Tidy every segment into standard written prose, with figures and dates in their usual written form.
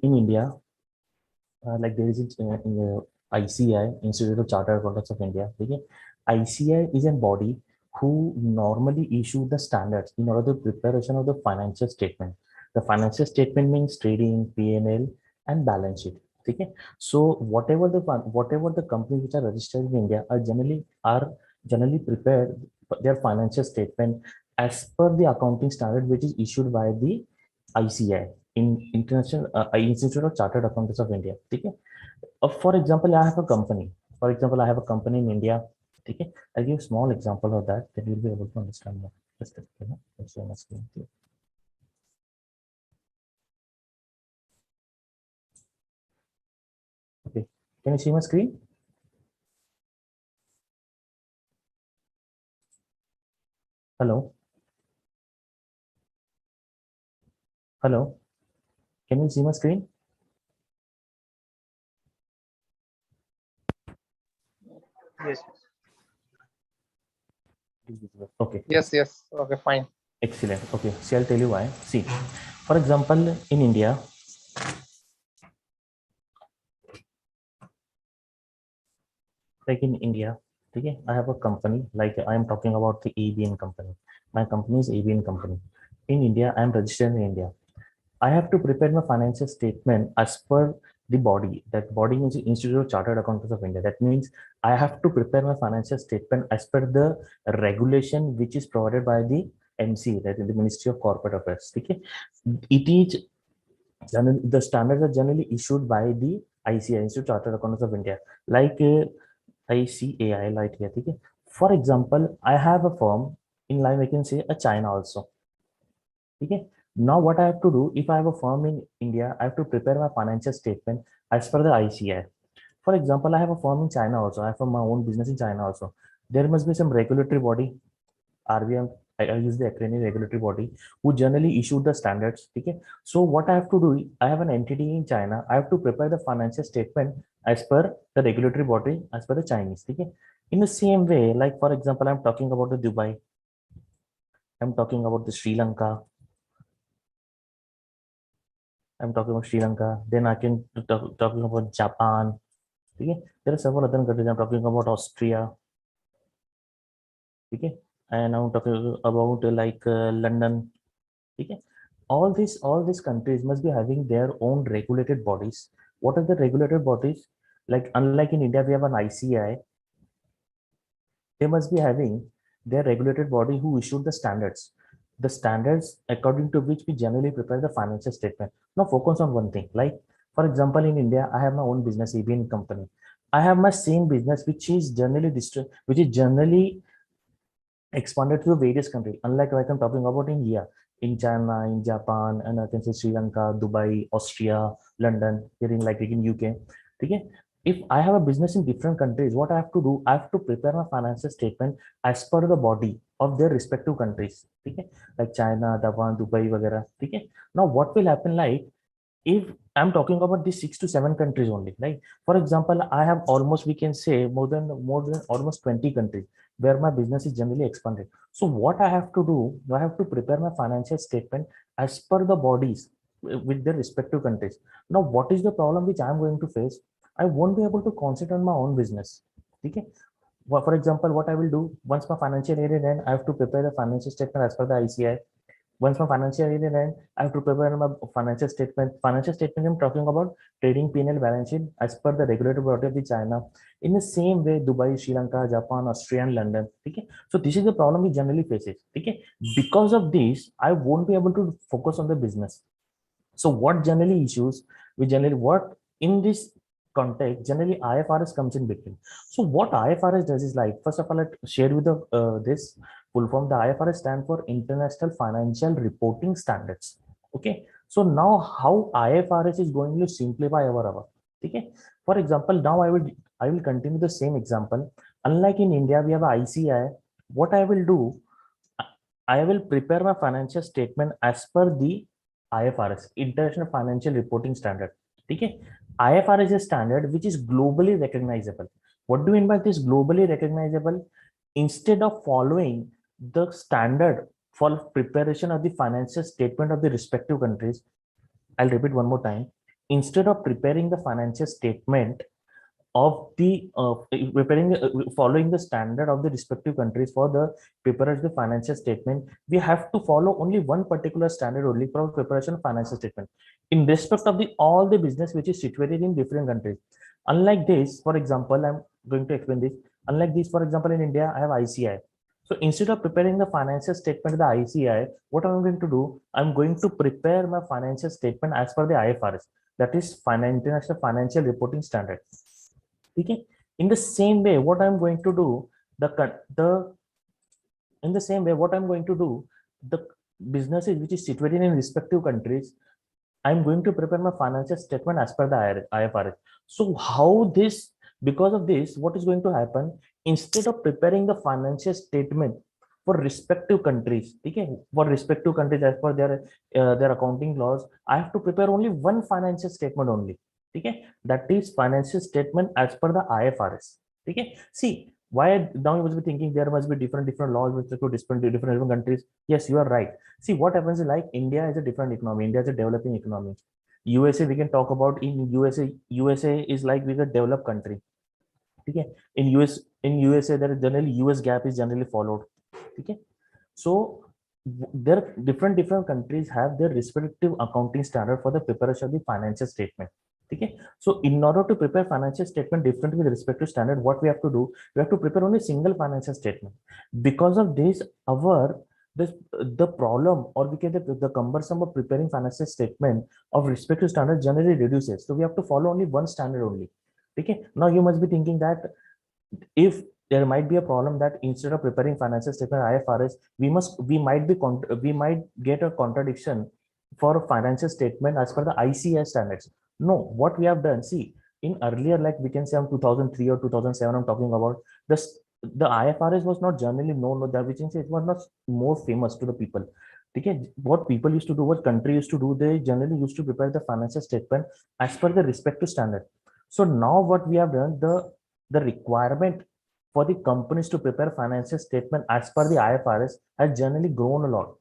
in India, like there is ICI, Institute of Chartered Accountants of India. Okay? ICI is a body who normally issue the standards in order to preparation of the financial statement. The financial statement means trading, P&L, and balance sheet. Okay? So whatever the companies which are registered in India are generally prepared their financial statement as per the accounting standard which is issued by the ICI in International Institute of Chartered Accountants of India. Okay? For example, I have a company. For example, I have a company in India. Okay? I'll give a small example of that, then you'll be able to understand more. Just a second, let's share my screen here. Okay, can you see my screen? Hello? Hello? Can you see my screen? Yes. Okay. Yes. Yes. Okay. Fine. Excellent. Okay. See, I'll tell you why. See, for example, in India, okay, I have a company, like I am talking about the ABN company. My company is ABN company. In India, I am registered in India. I have to prepare my financial statement as per the body. That body is the Institute of Chartered Accountants of India. That means I have to prepare my financial statement as per the regulation which is provided by the MC, that is the Ministry of Corporate Affairs. Okay, it is the standards are generally issued by the ICI, Institute of Chartered Accountants of India, like ICAI, like here. Okay, for example, I have a firm in line. I can say a China also. Okay. Now what I have to do, if I have a firm in India, I have to prepare my financial statement as per the ICI. For example, I have a firm in China also. I have my own business in China also. There must be some regulatory body, RBM. I use the acronym regulatory body who generally issue the standards. Okay. So what I have to do, I have an entity in China. I have to prepare the financial statement as per the regulatory body, as per the Chinese. Okay. In the same way, like for example, I'm talking about the Dubai. I'm talking about the Sri Lanka. I'm talking about Sri Lanka. Then I can talking about Japan. Okay, there are several other countries. I'm talking about Austria. Okay, and I'm talking about London. Okay, all these countries must be having their own regulated bodies. What are the regulated bodies? Like unlike in India, we have an ICI. They must be having their regulated body who issued the standards according to which we generally prepare the financial statement. Now focus on one thing, like for example, in India, I have my own business, ABN company. I have my same business which is generally expanded to various countries, unlike like I'm talking about in here, in China, in Japan, and I can say Sri Lanka, Dubai, Austria, London, here in like in UK. Okay, if I have a business in different countries, what I have to do, I have to prepare my financial statement as per the body of their respective countries. Okay, like China, Japan, Dubai, वगैरह. Okay, now what will happen, like if I'm talking about these 6 to 7 countries only, like for example, I have almost, we can say, more than almost 20 countries where my business is generally expanded. So what I have to do, I have to prepare my financial statement as per the bodies with their respective countries. Now what is the problem which I'm going to face? I won't be able to concentrate on my own business. Okay, for example, what I will do, once my financial year is end, I have to prepare the financial statement as per the ICI. Once my financial year is end, I have to prepare my financial statement. Financial statement, I'm talking about trading P&L balance sheet as per the regulatory body of the China. In the same way, Dubai, Sri Lanka, Japan, Australia, and London. Okay. So this is the problem we generally faces. Okay. Because of this, I won't be able to focus on the business. So what generally issues we generally what in this context generally IFRS comes in between. So what IFRS does is, like first of all, I share with the this full form. The IFRS stand for International Financial Reporting Standards. Okay. So now how IFRS is going to simplify our work. Okay. For example, now I will continue the same example. Unlike in India, we have ICI. What I will do, I will prepare my financial statement as per the IFRS, International Financial Reporting Standard. Okay? IFRS is a standard which is globally recognizable. What do you mean by this globally recognizable? Instead of following the standard for preparation of the financial statement of the respective countries, I'll repeat one more time. instead of preparing the financial statement of the preparing following the standard of the respective countries for the preparation of the financial statement, we have to follow only one particular standard only for preparation of financial statement in respect of the all the business which is situated in different countries. Unlike this, for example, I'm going to explain this. Unlike this, for example, in India I have ICI. So instead of preparing the financial statement of the ICI, what I'm going to do, I'm going to prepare my financial statement as per the IFRS, that is International Financial Reporting Standard. Okay. In the same way, what I'm going to do, the in the same way, what I'm going to do, the businesses which is situated in respective countries, I'm going to prepare my financial statement as per the IFRS. So how this, because of this, what is going to happen? Instead of preparing the financial statement for respective countries, okay, for respective countries as per their accounting laws, I have to prepare only one financial statement only. Okay, that is financial statement as per the IFRS. Okay, see why now you must be thinking there must be different laws with respect to different countries. Yes, you are right. See what happens is like India is a different economy. India is a developing economy. USA we can talk about. In USA, USA is like we a developed country. Okay, in USA there is generally US gap is generally followed. Okay, so there different countries have their respective accounting standard for the preparation of the financial statement. Okay, so in order to prepare financial statement different with respect to standard, what we have to do, we have to prepare only single financial statement. Because of this, our the problem, or we can the cumbersome of preparing financial statement of respective standard generally reduces. So we have to follow only one standard only. Okay, now you must be thinking that if there might be a problem that instead of preparing financial statement IFRS, we might get a contradiction for a financial statement as per the ICS standards. No, what we have done, see, in earlier, like we can say on 2003 or 2007, I'm talking about this, the IFRS was not generally known, or that we can say it was not more famous to the people. Okay, what people used to do, what country used to do, they generally used to prepare the financial statement as per the respective standard. So now what we have done, the requirement for the companies to prepare financial statement as per the IFRS has generally grown a lot.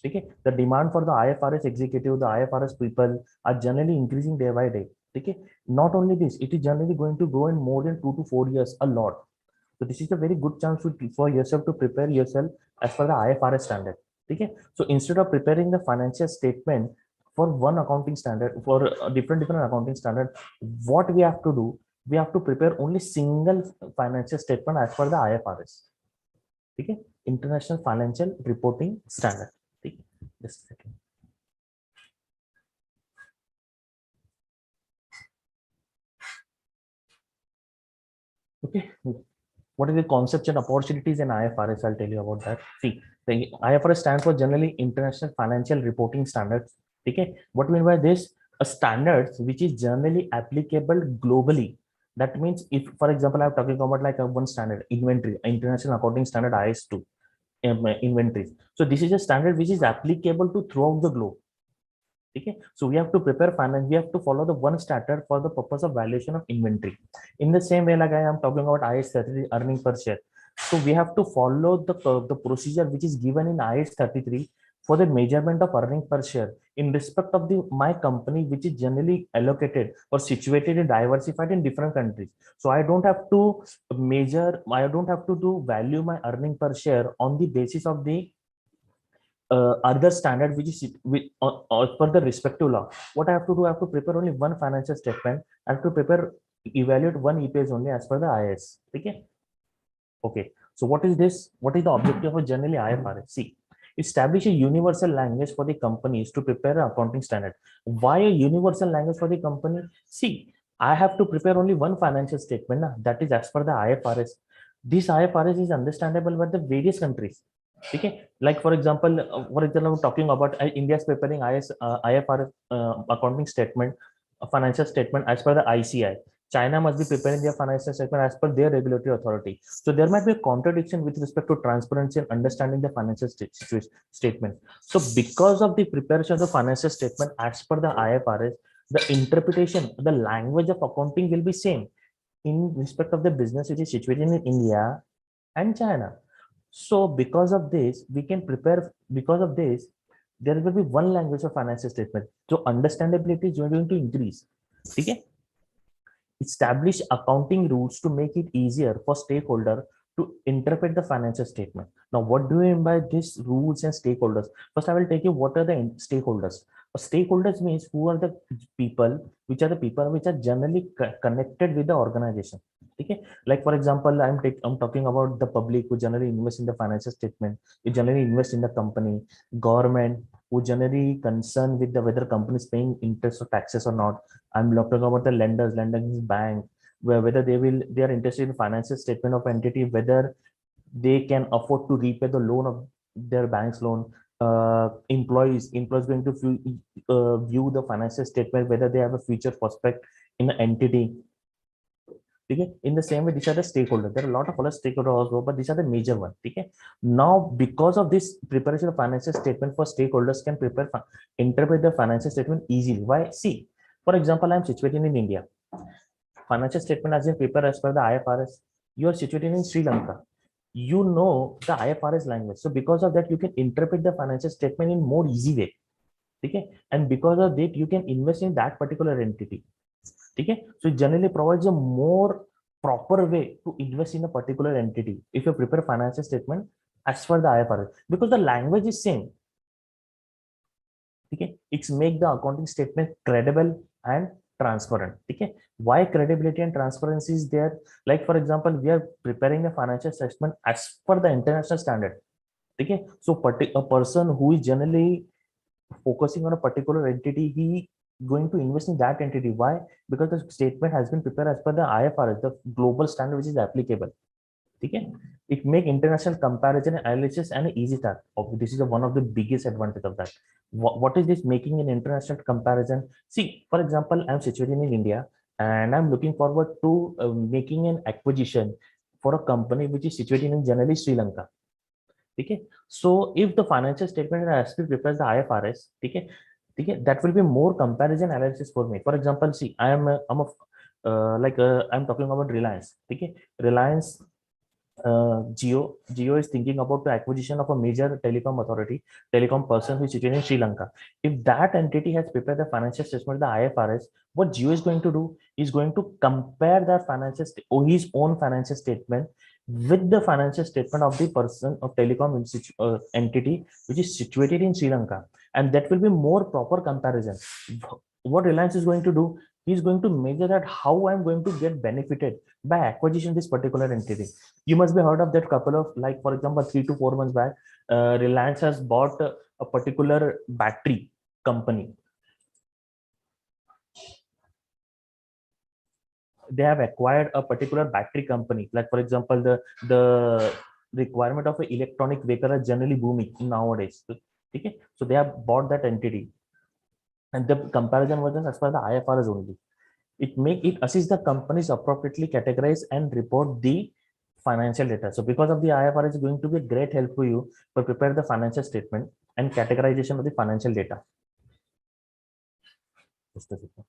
Okay, the demand for the IFRS executive, the IFRS people are generally increasing day by day. Okay, not only this, it is generally going to grow in more than 2 to 4 years a lot. So this is a very good chance for yourself to prepare yourself as per the IFRS standard. Okay, so instead of preparing the financial statement for one accounting standard, for a different accounting standard, what we have to do, we have to prepare only single financial statement as per the IFRS. Okay, International Financial Reporting Standard. Okay, just a second. Okay, what is the concepts and opportunities in IFRS? I'll tell you about that. See, the IFRS stands for generally International Financial Reporting Standards. Okay, what we mean by this? A standards which is generally applicable globally. That means if, for example, I'm talking about like a one standard inventory, International Accounting Standard IS2 inventories. So this is a standard which is applicable to throughout the globe. Okay, so we have to prepare finance, we have to follow the one standard for the purpose of valuation of inventory. In the same way, like I am talking about IS 33 earning per share, so we have to follow the procedure which is given in IS 33 for the measurement of earning per share in respect of the my company, which is generally allocated or situated and diversified in different countries. So I don't have to I don't have to do value my earning per share on the basis of the other standard which is as per the respective law. What I have to do, I have to prepare only one financial statement. I have to evaluate one EPS only as per the IS. Okay. Okay. So what is this? What is the objective of generally IFRS? See, establish a universal language for the companies to prepare an accounting standard. Why a universal language for the company? See, I have to prepare only one financial statement that is as per the IFRS. This IFRS is understandable by the various countries. Okay, like for example, I'm talking about India's preparing IFRS accounting statement, a financial statement as per the ICI. China must be preparing their financial statement as per their regulatory authority. So there might be a contradiction with respect to transparency and understanding the financial statement. So because of the preparation of the financial statement as per the IFRS, the interpretation, the language of accounting will be same in respect of the business which is situated in India and China. So because of this, we can prepare, because of this, there will be one language of financial statement. So understandability is going to increase. ठीक है. Establish accounting rules to make it easier for stakeholder to interpret the financial statement. Now, what do you mean by these rules and stakeholders? First, I will take you what are the stakeholders. Stakeholders means who are the people, which are the people which are generally connected with the organization. Okay, like for example, I'm talking about the public who generally invest in the financial statement, who generally invest in the company, government who generally concerned with the whether company is paying interest or taxes or not. I'm talking about the lenders, lenders bank, where whether they are interested in financial statement of entity, whether they can afford to repay the loan of their bank's loan. Employees going to view the financial statement, whether they have a future prospect in the entity. Okay. In the same way, these are the stakeholders. There are a lot of other stakeholders also, but these are the major ones. Okay. Now, because of this preparation of financial statement for stakeholders can interpret the financial statement easily. Why? See, for example, I am situated in India. Financial statement has been prepared as per the IFRS. You are situated in Sri Lanka. You know the IFRS language. So because of that, you can interpret the financial statement in more easy way. Okay. And because of that, you can invest in that particular entity. Okay. So it generally provides a more proper way to invest in a particular entity if you prepare financial statement as per the IFRS, because the language is same. Okay. It's make the accounting statement credible and transparent. Okay. Why credibility and transparency is there? Like for example, we are preparing a financial statement as per the international standard. Okay. So a person who is generally focusing on a particular entity, he going to invest in that entity. Why? Because the statement has been prepared as per the IFRS, the global standard which is applicable. Okay. It make international comparison analysis and an easy task. This is one of the biggest advantage of that. What is this making an international comparison? See, for example, I'm situated in India and I'm looking forward to making an acquisition for a company which is situated in generally Sri Lanka. Okay. So if the financial statement has to replace the IFRS, okay, that will be more comparison analysis for me. For example, see, I'm talking about Reliance. Okay, Reliance Jio is thinking about the acquisition of a major telecom authority, telecom person who is situated in Sri Lanka. If that entity has prepared the financial statement, the IFRS, what Jio is going to do is going to compare the or his own financial statement with the financial statement of the person of telecom entity which is situated in Sri Lanka, and that will be more proper comparison. What Reliance is going to do? He is going to measure that how I'm going to get benefited by acquisition this particular entity. You must be heard of that couple of, like for example, 3 to 4 months back, Reliance has bought a particular battery company. They have acquired a particular battery company. Like for example, the requirement of an electronic vehicle are generally booming nowadays. Okay, so they have bought that entity, and the comparison was as per the IFRS only. It assists the companies appropriately categorize and report the financial data. So because of the IFRS is going to be a great help for you to prepare the financial statement and categorization of the financial data. Just a second.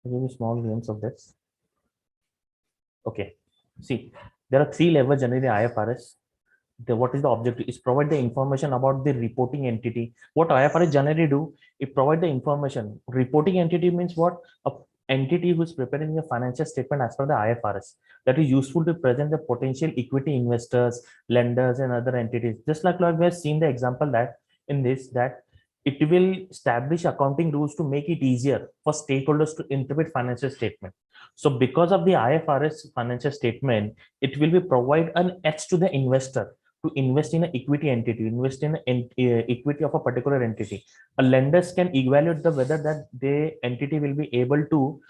I'll give you small glimpse of this. Okay. See, there are 3 levels generally IFRS. What is the objective? Is provide the information about the reporting entity. What IFRS generally do? It provide the information. Reporting entity means what? A entity who is preparing a financial statement as per the IFRS that is useful to present the potential equity investors, lenders, and other entities. Just like we have seen the example that in this that it will establish accounting rules to make it easier for stakeholders to interpret financial statement. So because of the IFRS financial statement, it will be provide an edge to the investor to invest in an equity entity, invest in an equity of a particular entity. A lenders can evaluate the whether that the entity will be able to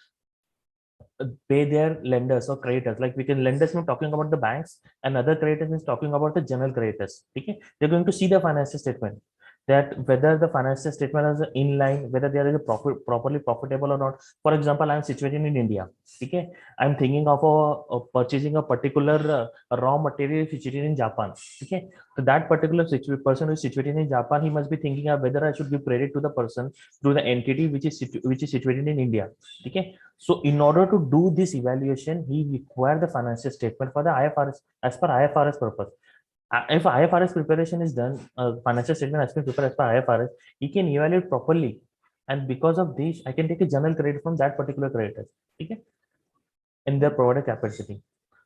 pay their lenders or creditors. Like we can lenders mean talking about the banks, and other creditors means talking about the general creditors. Okay, they're going to see the financial statement, that whether the financial statement is in line, whether there is a properly profitable or not. For example, I'm situated in India. Okay, I'm thinking of purchasing a particular raw material situated in Japan. Okay, so that particular person who is situated in Japan, he must be thinking of whether I should give credit to the person through the entity which is situated in India. Okay, so in order to do this evaluation, he require the financial statement for the IFRS as per IFRS purpose. If IFRS preparation is done, financial statement has been prepared as per IFRS, he can evaluate properly and because of this I can take a general credit from that particular creditor, okay, in their provided capacity.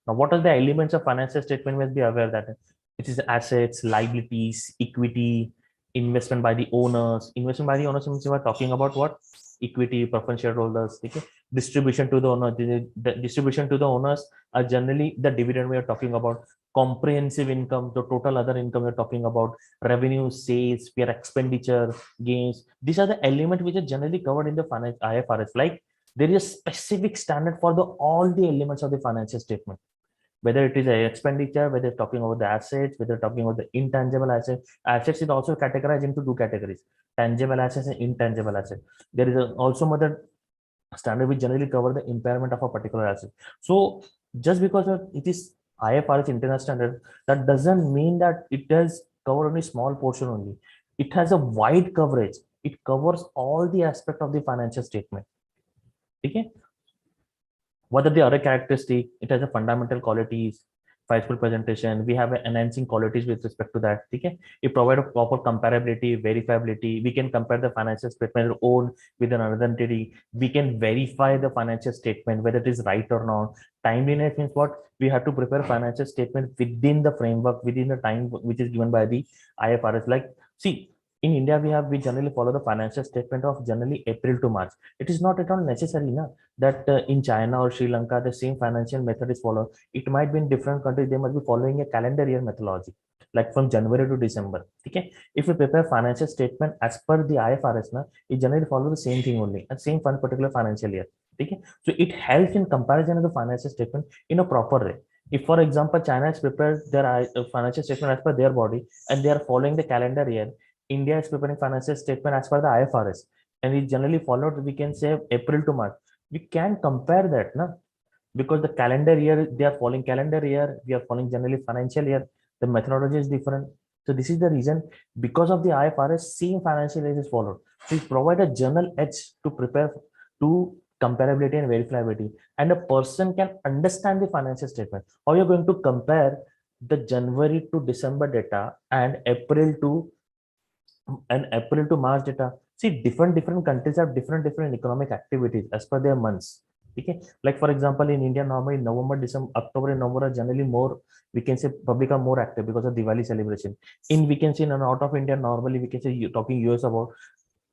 Now, what are the elements of financial statement? Must be aware that it is assets, liabilities, equity, investment by the owners. Investment by the owners means we are talking about what? Equity, preference shareholders. Okay, distribution to the owner. The distribution to the owners are generally the dividend we are talking about. Comprehensive income, the total other income we're talking about. Revenue, sales, peer expenditure, gains. These are the elements which are generally covered in the finance IFRS. Like there is a specific standard for the all the elements of the financial statement, whether it is a expenditure, whether talking about the assets, whether talking about the intangible assets. Assets is also categorized into two categories: tangible assets and intangible assets. There is also another standard which generally cover the impairment of a particular asset. So just because it is IFRS international standard, that doesn't mean that it does cover only small portion only. It has a wide coverage. It covers all the aspect of the financial statement. Okay. What are the other characteristics? It has a fundamental qualities, fiscal presentation. We have enhancing qualities with respect to that. Okay, it provides a proper comparability, verifiability. We can compare the financial statement own with another entity. We can verify the financial statement whether it is right or not. Timeliness means what? We have to prepare financial statement within the framework, within the time which is given by the IFRS. Like, see, in India, we generally follow the financial statement of generally April to March. It is not at all necessary now that in China or Sri Lanka, the same financial method is followed. It might be in different countries, they must be following a calendar year methodology, like from January to December. Okay. If we prepare financial statement as per the IFRS, na, it generally follows the same thing only, and same for particular financial year. Okay. So it helps in comparison of the financial statement in a proper way. If, for example, China has prepared their financial statement as per their body and they are following the calendar year, India is preparing financial statement as per the IFRS, and it generally followed, we can say, April to March. We can compare that, na? Because the calendar year, they are following calendar year, we are following generally financial year. The methodology is different. So this is the reason, because of the IFRS, same financial year is followed. So it provide a journal edge to prepare to comparability and verifiability, and a person can understand the financial statement. How you're going to compare the January to December data and April to March data. See, different countries have different economic activities as per their months. Okay, like for example, in India, normally November, December, October, and November are generally more. We can say public are more active because of Diwali celebration. In, we can say, in and out of India, normally we can say, talking US about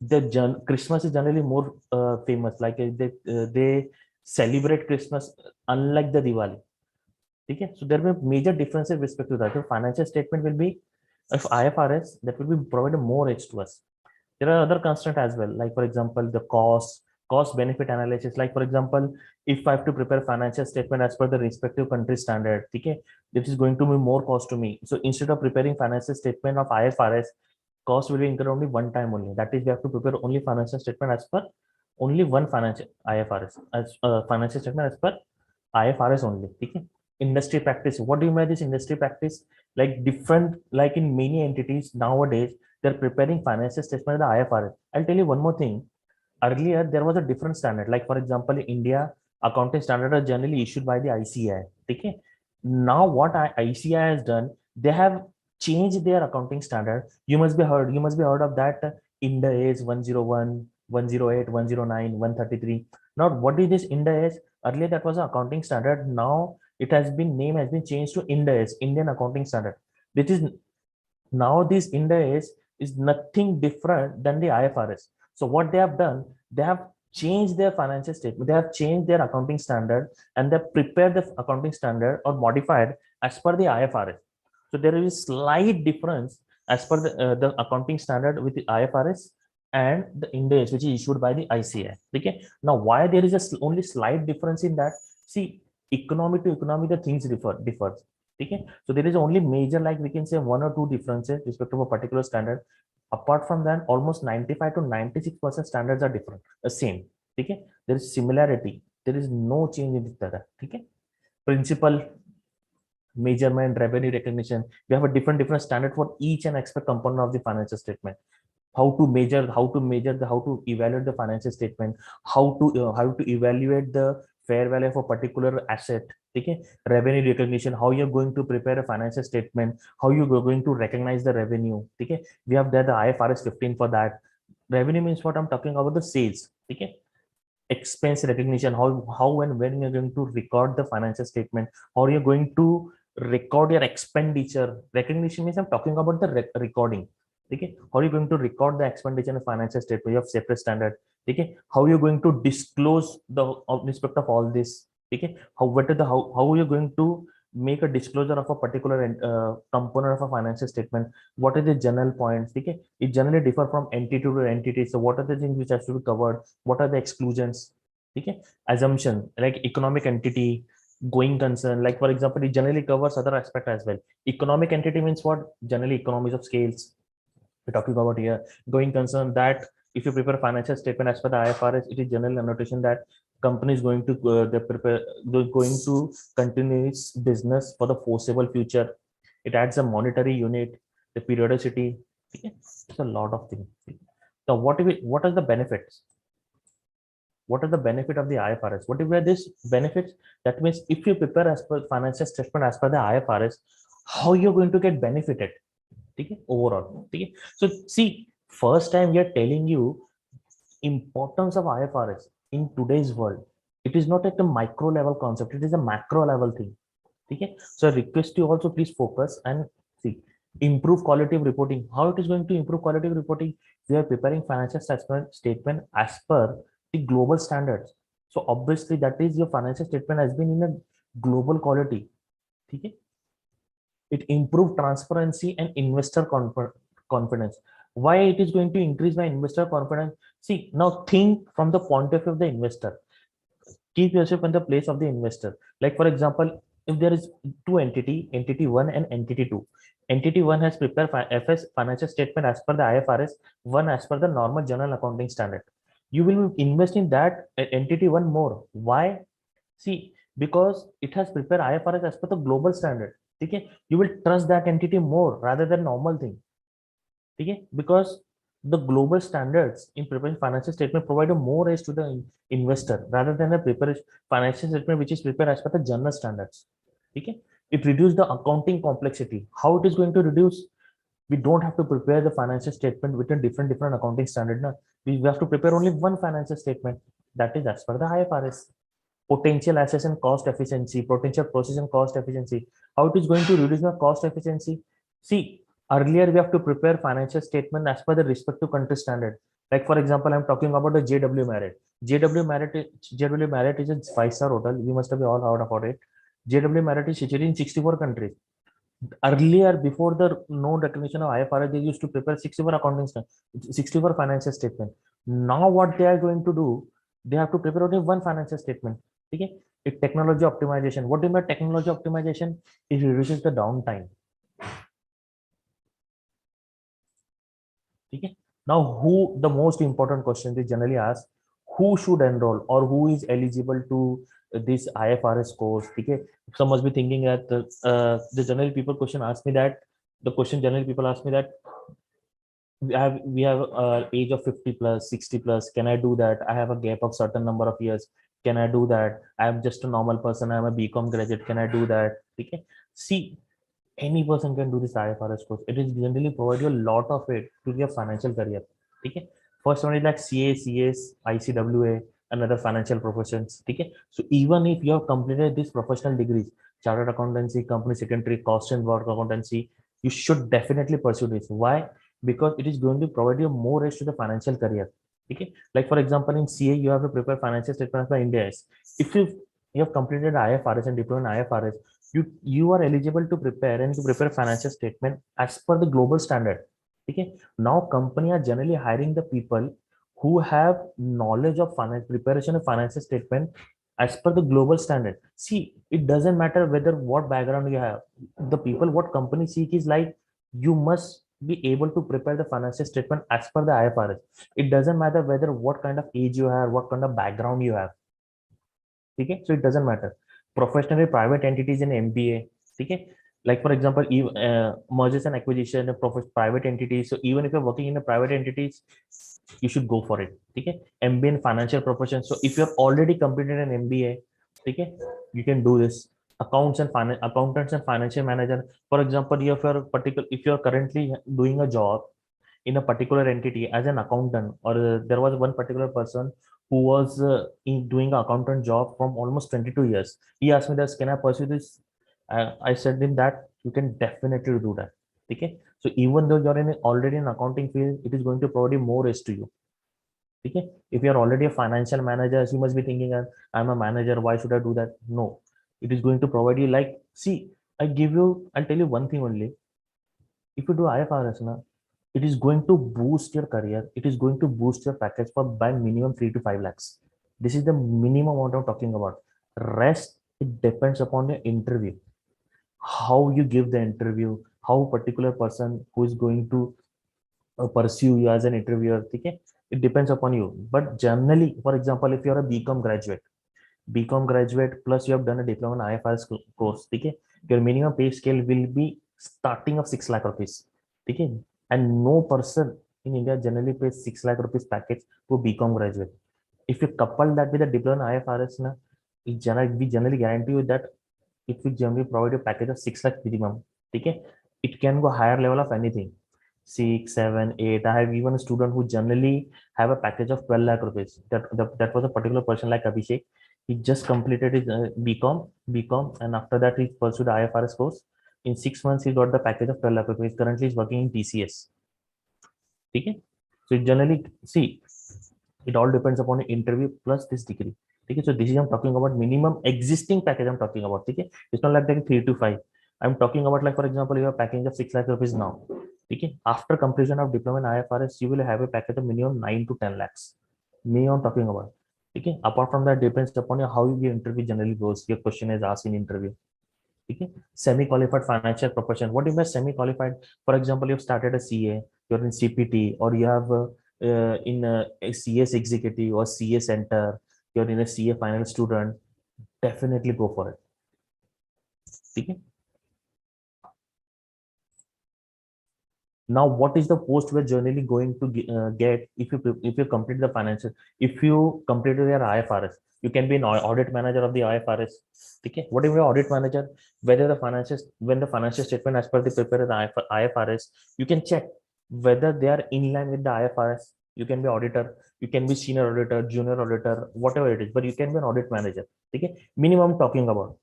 the Christmas is generally more famous. Like they celebrate Christmas unlike the Diwali. Okay, so there will be major differences with respect to that. So financial statement will be of IFRS, that will be provided more edge to us. There are other constraints as well, like for example, the cost benefit analysis. Like for example, if I have to prepare financial statement as per the respective country standard, okay, this is going to be more cost to me. So instead of preparing financial statement of IFRS, cost will be incurred only one time only. That is, we have to prepare only financial statement as per only one financial IFRS as financial statement as per IFRS only. Okay. Industry practice. What do you mean by this industry practice? Like different, like in many entities nowadays, they're preparing financial statement of the IFRS. I'll tell you one more thing. Earlier, there was a different standard. Like for example, in India, accounting standards are generally issued by the ICAI. Okay. Now, what ICAI has done, they have changed their accounting standard. You must be heard of that IND-AS 101, 108, 109, 133. Now, what is this IND-AS? Earlier, that was an accounting standard. Now, it has been changed to IND-AS, Indian Accounting Standard. This is now, this IND-AS is nothing different than the IFRS. So what they have done, they have changed their financial statement, they have changed their accounting standard, and they prepared the accounting standard or modified as per the IFRS. So there is slight difference as per the accounting standard with the IFRS and the IND-AS, which is issued by the ICAI. Okay. Now, why there is only slight difference in that? See, economy to economy, the things differs. Okay. So there is only major, like we can say, one or two differences respect to a particular standard. Apart from that, almost 95 to 96% standards are different, the same. Okay. There is similarity. There is no change in this. Okay. Principal, measurement, revenue recognition. We have a different standard for each and aspect component of the financial statement. How to measure, how to evaluate the financial statement, how to evaluate the fair value of a particular asset. Okay. Revenue recognition, how you're going to prepare a financial statement, how you're going to recognize the revenue. Okay. We have there the IFRS 15 for that. revenue means what? I'm talking about the sales. Okay. Expense recognition, how and when you're going to record the financial statement, how you're going to record your expenditure. Recognition means I'm talking about the recording. Okay. How are you going to record the expenditure in a financial statement? You have separate standard. Okay. How you're going to disclose the respect of all this. Okay. How are you going to make a disclosure of a particular component of a financial statement? What are the general points? Okay. It generally differ from entity to entity. So what are the things which has to be covered? What are the exclusions? Okay. Assumption, like economic entity, going concern, like for example, it generally covers other aspect as well. Economic entity means what? Generally economies of scales we're talking about here. Going concern, that if you prepare financial statement as per the IFRS, it is general annotation that company is going to they're going to continue its business for the foreseeable future. It adds a monetary unit, the periodicity. Okay. It's a lot of things. So what are the benefits? What are the benefit of the IFRS? What were these benefits? That means if you prepare as per financial statement as per the IFRS, how you're going to get benefited? Okay, overall. Okay. So see, first time we are telling you importance of IFRS in today's world. It is not at a micro level concept, it is a macro level thing. Okay. So I request you also please focus and see, improve quality of reporting. How it is going to improve quality of reporting? We are preparing financial statement as per the global standards. So obviously that is your financial statement has been in a global quality. Okay. It improve transparency and investor confidence. Why it is going to increase my investor confidence? See, now think from the point of view of the investor. Keep yourself in the place of the investor. Like for example, if there is two entity one and entity two. Entity one has prepared FS financial statement as per the IFRS, one as per the normal general accounting standard. You will invest in that entity one more. Why? See, because it has prepared IFRS as per the global standard. Okay, you will trust that entity more rather than normal thing. Okay, because the global standards in preparing financial statement provide a more edge to the investor rather than a preparation financial statement which is prepared as per the general standards. Okay, it reduces the accounting complexity. How it is going to reduce? We don't have to prepare the financial statement within different accounting standard. Now we have to prepare only one financial statement, that is as per the IFRS. Potential assets and cost efficiency, potential process and cost efficiency. How it is going to reduce the cost efficiency? See, earlier we have to prepare financial statement as per the respective country standard. Like for example, I'm talking about the JW Marriott. JW Marriott is a five-star hotel. You must have all heard about it. JW Marriott is situated in 64 countries. Earlier, before the known recognition of IFRS, they used to prepare 64 64 financial statement. Now what they are going to do, they have to prepare only one financial statement. Okay. It technology optimization. What do you mean by technology optimization? It reduces the downtime. Okay. Now, who the most important question they generally ask, who should enroll or who is eligible to this IFRS course? Okay. Some must be thinking that the general people question ask me that the question generally people ask me that we have age of 50 plus 60 plus, can I do that? I have a gap of certain number of years, can I do that? I'm just a normal person, I'm a BCom graduate, can I do that? Okay. See, any person can do this IFRS course. It is generally provide you a lot of it to your financial career. Okay. First one is like CA, CS, ICWA, and other financial professions. Okay. So even if you have completed these professional degrees, chartered accountancy, company secretary, cost and work accountancy, you should definitely pursue this. Why? Because it is going to provide you more edge to the financial career. Okay. Like for example, in CA, you have to prepare financial statements by IND-AS. If you have completed IFRS and diploma in IFRS, you are eligible to prepare and to prepare financial statement as per the global standard. Okay. Now company are generally hiring the people who have knowledge of finance preparation of financial statement as per the global standard. See, it doesn't matter whether what background you have. The people what company seek is like you must be able to prepare the financial statement as per the IFRS. It doesn't matter whether what kind of age you have, what kind of background you have. Okay, so it doesn't matter. Professionally, private entities in MBA. Okay, like for example, mergers and acquisition, private entities. So even if you're working in a private entities, you should go for it. Okay, MBA in financial profession. So if you're already completed an MBA, okay, you can do this. Accountants and financial manager. For example, if you're currently doing a job, in a particular entity as an accountant, or there was one particular person who was doing an accountant job from almost 22 years. He asked me that, can I pursue this? I said him that you can definitely do that. Okay. So even though you're already in accounting field, it is going to provide you more risk to you. Okay. If you're already a financial manager, you must be thinking, I'm a manager, why should I do that? No, it is going to provide you, like, see, I'll tell you one thing only. If you do IFRS now, it is going to boost your career. It is going to boost your package for by minimum 3 to 5 lakhs. This is the minimum amount I'm talking about. Rest, it depends upon the interview, how you give the interview, how particular person who is going to pursue you as an interviewer. Okay, it depends upon you. But generally, for example, if you're a BCom graduate plus you have done a diploma in IFRS course, okay, your minimum pay scale will be starting of 6 lakh rupees. Okay, and no person in India generally pays 6 lakh rupees package to a BCom graduate. If you couple that with a diploma in IFRS, na, we generally guarantee you that it will generally provide a package of 6 lakh minimum. Okay, it can go higher level of anything, 6, 7, 8. I have even a student who generally have a package of 12 lakh rupees. That was a particular person like Abhishek. He just completed his BCom, and after that he pursued IFRS course. In 6 months, he got the package of 12 lakh rupees. Currently, he's working in TCS. Okay, so generally, see, it all depends upon the interview plus this degree. Okay, so this is I'm talking about minimum existing package. I'm talking about. Okay, it's not like 3 to 5. I'm talking about, like, for example, you have a package of 6 lakh rupees now. Okay, after completion of diploma in IFRS, you will have a package of minimum 9 to 10 lakhs. Me, I'm talking about. Okay, apart from that, depends upon how your interview generally goes. Your question is asked in interview. Okay, semi-qualified financial profession. What do you mean semi-qualified? For example, you've started a CA, you're in CPT, or you have in a CS executive or CA center, you're in a CA final student. Definitely go for it. Okay. Now, what is the post we're generally going to get if you complete the financial? If you completed your IFRS, you can be an audit manager of the IFRS. Okay, what if you're audit manager? Whether the financial when the financial statement as per the paper of the IFRS, you can check whether they are in line with the IFRS. You can be auditor, you can be senior auditor, junior auditor, whatever it is, but you can be an audit manager. Okay, minimum talking about.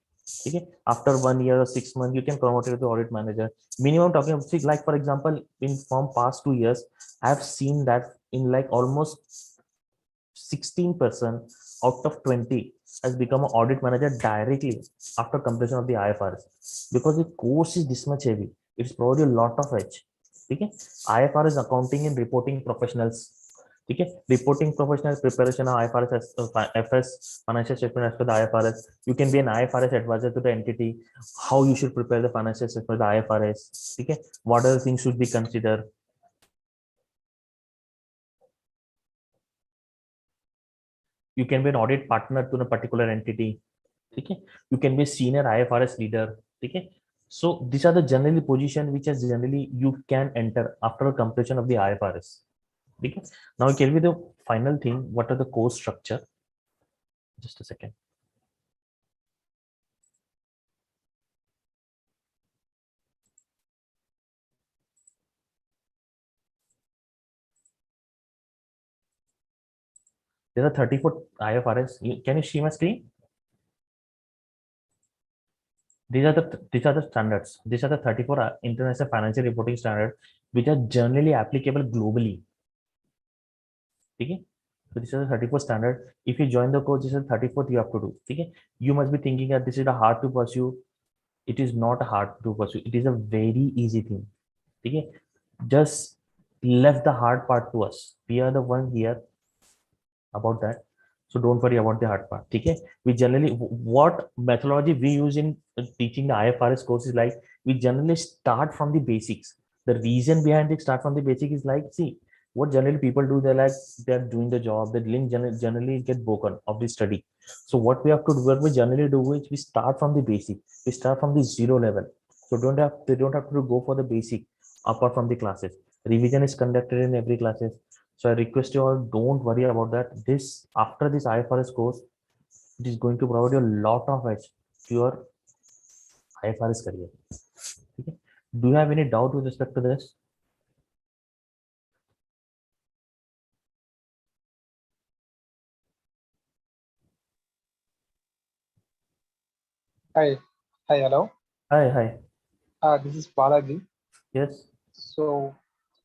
Okay, after 1 year or 6 months, you can promote it to audit manager. Minimum talking about, see, like, for example, in from past 2 years, I have seen that in like almost 16% out of 20 has become an audit manager directly after completion of the IFRS, because the course is this much heavy. It's probably a lot of edge. Okay, IFRS accounting and reporting professionals. Okay, reporting professionals, preparation of IFRS FS financial statement as per the IFRS. You can be an IFRS advisor to the entity. How you should prepare the financial statement for the IFRS. Okay, what other things should be considered? You can be an audit partner to a particular entity. Okay, you can be a senior IFRS leader. Okay, so these are the generally position which is generally you can enter after a completion of the IFRS. Okay, now can be the final thing. What are the course structure? Just a second. There are 34 IFRS. Can you see my screen? These are the standards. These are the 34 international financial reporting standards which are generally applicable globally. Okay, so these are the 34 standard. If you join the course, this is the 34th you have to do. Okay, you must be thinking that this is a hard to pursue. It is not hard to pursue. It is a very easy thing. Okay, just left the hard part to us. We are the one here about that, so don't worry about the hard part. Okay, we generally, what methodology we use in teaching the IFRS course is like, we generally start from the basics. The reason behind it start from the basic is like, see, what generally people do, they're like, they're doing the job, the link generally get broken of the study. So what we have to do, what we generally do is we start from the basic. We start from the zero level. So they don't have to go for the basic apart from the classes. Revision is conducted in every classes. So I request you all, don't worry about that. This, after this IFRS course, it is going to provide you a lot of edge to your IFRS career. Okay. Do you have any doubt with respect to this? Hi. Hi, hello. Hi, hi. This is Balaji. Yes. So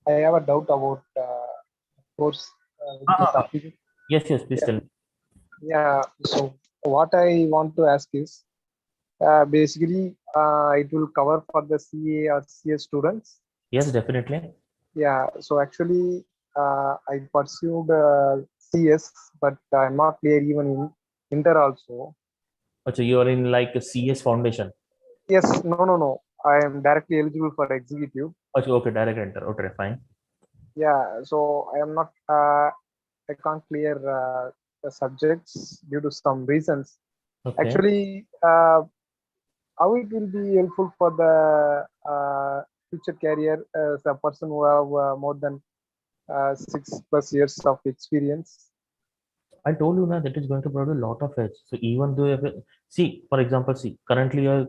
I have a doubt about course which is Ah, applicable. yes, yes, please Yeah, tell me. yeah. So what I want to ask is basically it will cover for the CA or CS students. Yes, definitely. Yeah. So actually I pursued CS, but I'm not clear even in Inter also. So you are in like a CS foundation. Yes. No, no, no. I am directly eligible for executive. Okay, direct enter. Okay, fine. Yeah. So I am not. I can't clear the subjects due to some reasons. Okay. Actually, how it will be helpful for the future career as a person who have more than 6+ years of experience. I told you now that is going to provide a lot of edge. So even though you have see, for example, see, currently you're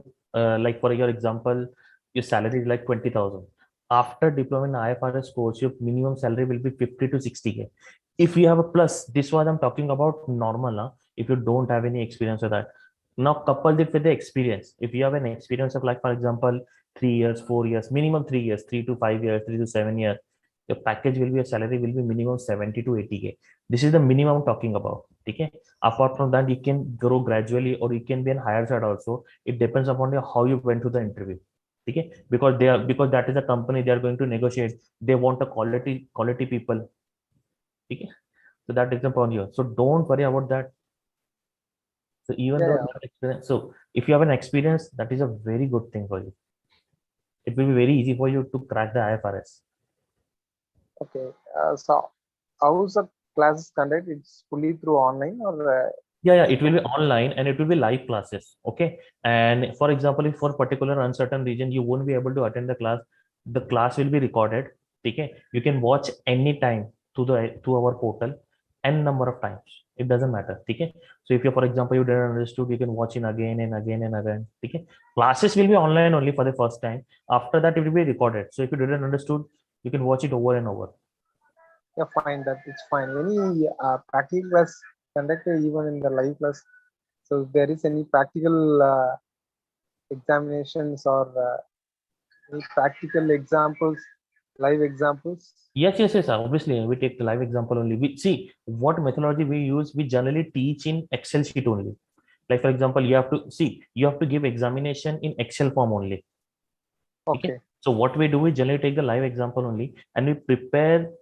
like for your example, your salary is like 20,000. After diploma in IFRS course, your minimum salary will be 50 to 60K. If you have a plus, this was I'm talking about normal, huh? If you don't have any experience with that. Now couple it with the experience. If you have an experience of like, for example, 3 years, 4 years, minimum 3 years, 3 to 5 years, 3 to 7 years, your package will be a salary will be minimum 70 to 80K. This is the minimum I'm talking about. Okay. Apart from that, you can grow gradually or you can be in higher side also. It depends upon how you went to the interview. Okay. Because that is a company they are going to negotiate. They want a quality people. Okay. So that is upon you. So don't worry about that. So even Yeah, though yeah. you have experience, so if you have an experience, that is a very good thing for you. It will be very easy for you to crack the IFRS. Okay. So how's the classes conduct? It's fully through online or Yeah, it will be before? online and it will be live classes. Okay. And for example, if for particular uncertain region, you won't be able to attend the class will be recorded. Okay. You can watch anytime to our portal n number of times. It doesn't matter. Okay. So if you, for example, you didn't understood, you can watch it again and again and again. Okay. Classes will be online only for the first time. After that, it will be recorded. So if you didn't understood, you can watch it over and over. Yeah, fine. That it's fine. Any practical class conducted even in the live class? So if there is any practical examinations or any practical examples, live examples? Yes. Obviously, we take the live example only. We see what methodology we use. We generally teach in Excel sheet only. Like for example, you have to give examination in Excel form only. Okay. Okay. So what we do, we generally take the live example only, and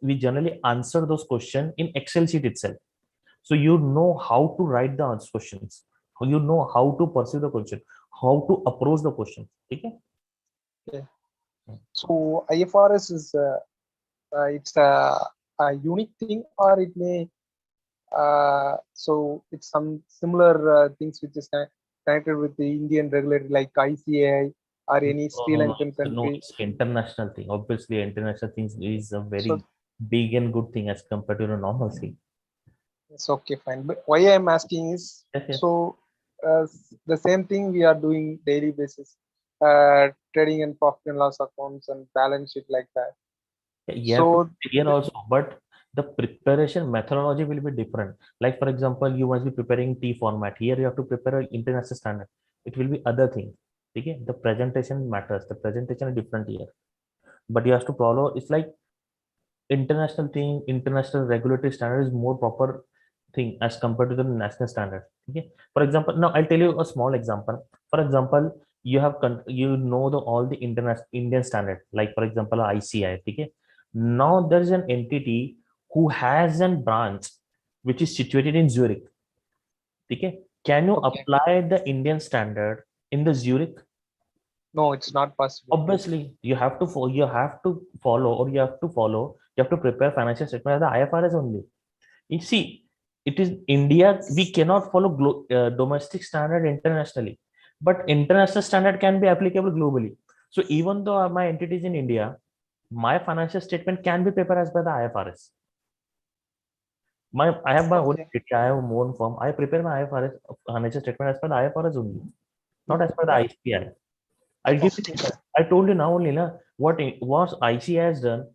we generally answer those questions in Excel sheet itself. So you know how to write the answer questions. You know how to pursue the question, how to approach the question. Okay. Okay. So IFRS is it's a unique thing, or it may so it's some similar things which is connected with the Indian regulator like ICAI or any Sri No. Lankan No, country. it's international thing. Obviously, international things is a So very big and good thing as compared to the normal thing. it's okay, fine. But why I'm asking is Yes. so the same thing we are doing daily basis, trading and profit and loss accounts and balance sheet like that. Yeah, you have to So here also, but the preparation methodology will be different. Like for example, you must be preparing T format. Here you have to prepare an international standard. It will be other thing. Okay, the presentation matters. The presentation is different here, but you have to follow. It's like international thing, international regulatory standard is more proper thing as compared to the national standard. Okay. For example, now I'll tell you a small example. For example, you know the all the international Indian standard, like for example ICI. Okay. Now there is an entity who has a branch which is situated in Zurich. Okay. Can you okay, apply the Indian standard in the Zurich? no, it's not possible. Obviously, you have to prepare financial statement as the IFRS only. You see, it is India. We cannot follow domestic standard internationally, but international standard can be applicable globally. So even though my entity is in India, my financial statement can be prepared as per the IFRS. I have my own Okay, entity. I have my own firm. I prepare my IFRS financial statement as per the IFRS only, not as per the yeah, ICI. I give. okay, I told you now only, na, what ICI has done.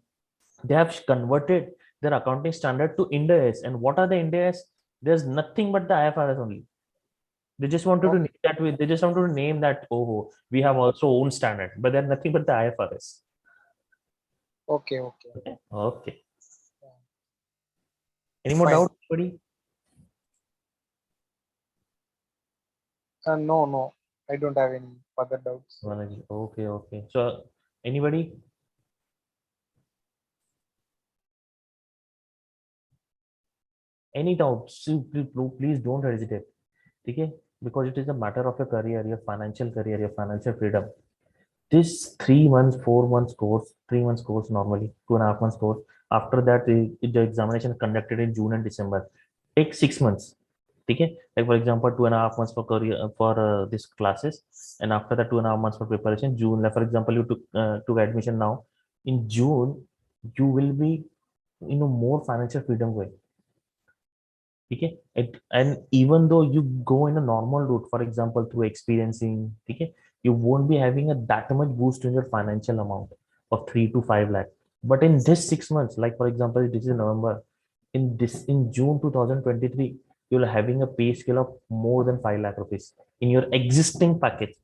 They have converted their accounting standard to IND-AS. And what are the IND-AS? There's nothing but the IFRS only. They just wanted to Okay. name that way. They just wanted to name that, oh, we have also own standard, but they're nothing but the IFRS. Okay. Okay. Okay. Okay. Any more Fine. doubts, buddy? No, no. I don't have any further doubts. Okay. Okay. So, anybody? Any doubts? Please don't hesitate. Okay? Because it is a matter of your career, your financial career, your financial freedom. This 3 months, 4 months course, 3 months course normally, 2.5 months course. After that, the examination is conducted in June and December. Take 6 months. Okay? Like for example, 2.5 months for career for this classes, and after that 2.5 months for preparation. June, like for example, you took admission now. In June, you will be more financial freedom going. Okay, and even though you go in a normal route, for example, through experiencing, okay, you won't be having that much boost in your financial amount of 3 to 5 lakh. But in this 6 months, like for example, this is November, in June 2023, you're having a pay scale of more than 5 lakh rupees in your existing package.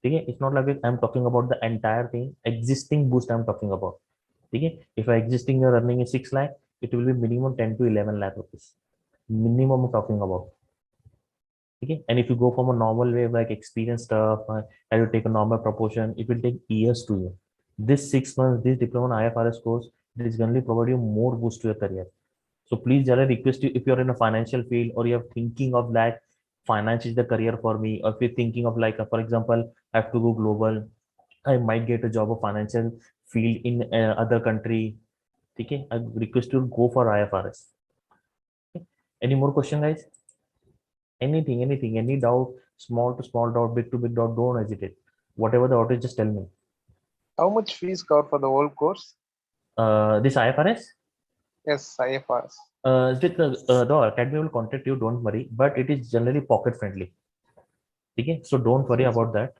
Okay, it's not like I'm talking about the entire thing, existing boost I'm talking about. Okay, if existing you're earning is 6 lakh, it will be minimum 10 to 11 lakh rupees minimum talking about. Okay, and if you go from a normal way like experience stuff, and you take a normal proportion, it will take years to you. This 6 months, this diploma in IFRS course, it is going to provide you more boost to your career. So please, Jara, request you, if you're in a financial field or you're thinking of that finance is the career for me, or if you're thinking of like, for example, I have to go global, I might get a job of financial field in other country. Okay, I request you to go for IFRS. Okay. Any more question, guys? Anything, any doubt, small to small doubt, big to big doubt, don't hesitate. Whatever the doubt is, just tell me. How much fees cover for the whole course? This IFRS, Yes, IFRS. the academy will contact you, don't worry, but it is generally pocket friendly. Okay, so don't worry about that.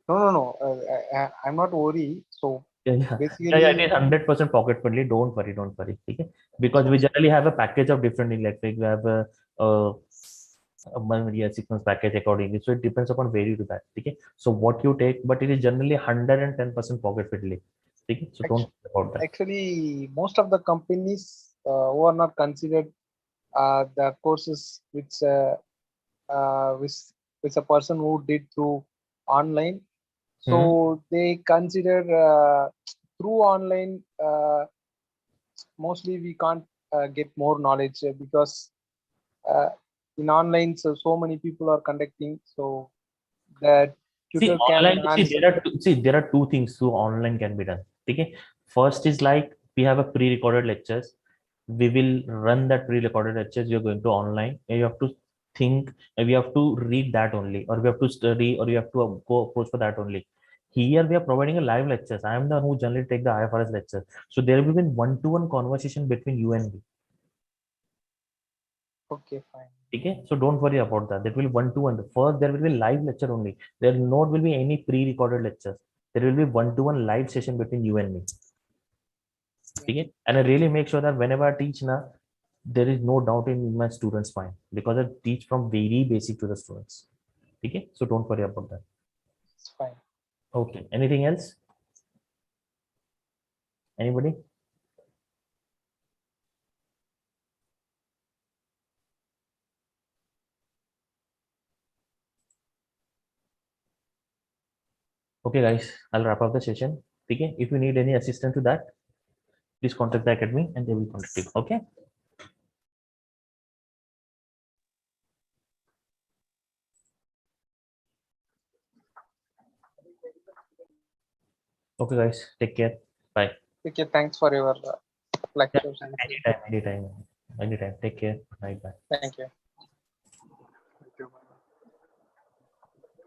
No, no, no. I'm not worried. So Yeah, it basically, is 100% pocket friendly. Don't worry. Okay, because we okay, generally have a package of different electric. We have a 1 year 6 months package accordingly. So it depends upon where you do that. Okay, so what you take, but it is generally 110% pocket friendly. Okay, so don't actually, worry about that. actually, most of the companies who are not considered the courses which which a person who did through online. Hmm. So they consider through online. Mostly we can't get more knowledge because uh, in online, so many people are conducting. So that See, tutor can online, answer. there are two things through online can be done. Okay. First is like we have a pre-recorded lectures. We will run that pre-recorded lectures. You're going to online and you have to think and we have to read that only, or we have to study, or you have to go approach for that only. Here we are providing a live lectures. I am the one who generally take the IFRS lecture. So there will be one-to-one conversation between you and me. Okay, fine. Okay, so don't worry about that. That will one-to-one. First, there will be live lecture only. There not will be any pre-recorded lectures. There will be one-to-one live session between you and me. Okay, and I really make sure that whenever I teach now, there is no doubt in my students' mind because I teach from very basic to the students. Okay, so don't worry about that. It's fine. Okay, anything else? Anybody? Okay, guys, I'll wrap up the session. Okay, if you need any assistance to that, please contact the academy and they will contact you. Okay. Okay, guys, take care. Bye. Okay, thanks for your Yeah, lectures. anytime. Anytime. Take care. Bye. Bye. Thank you.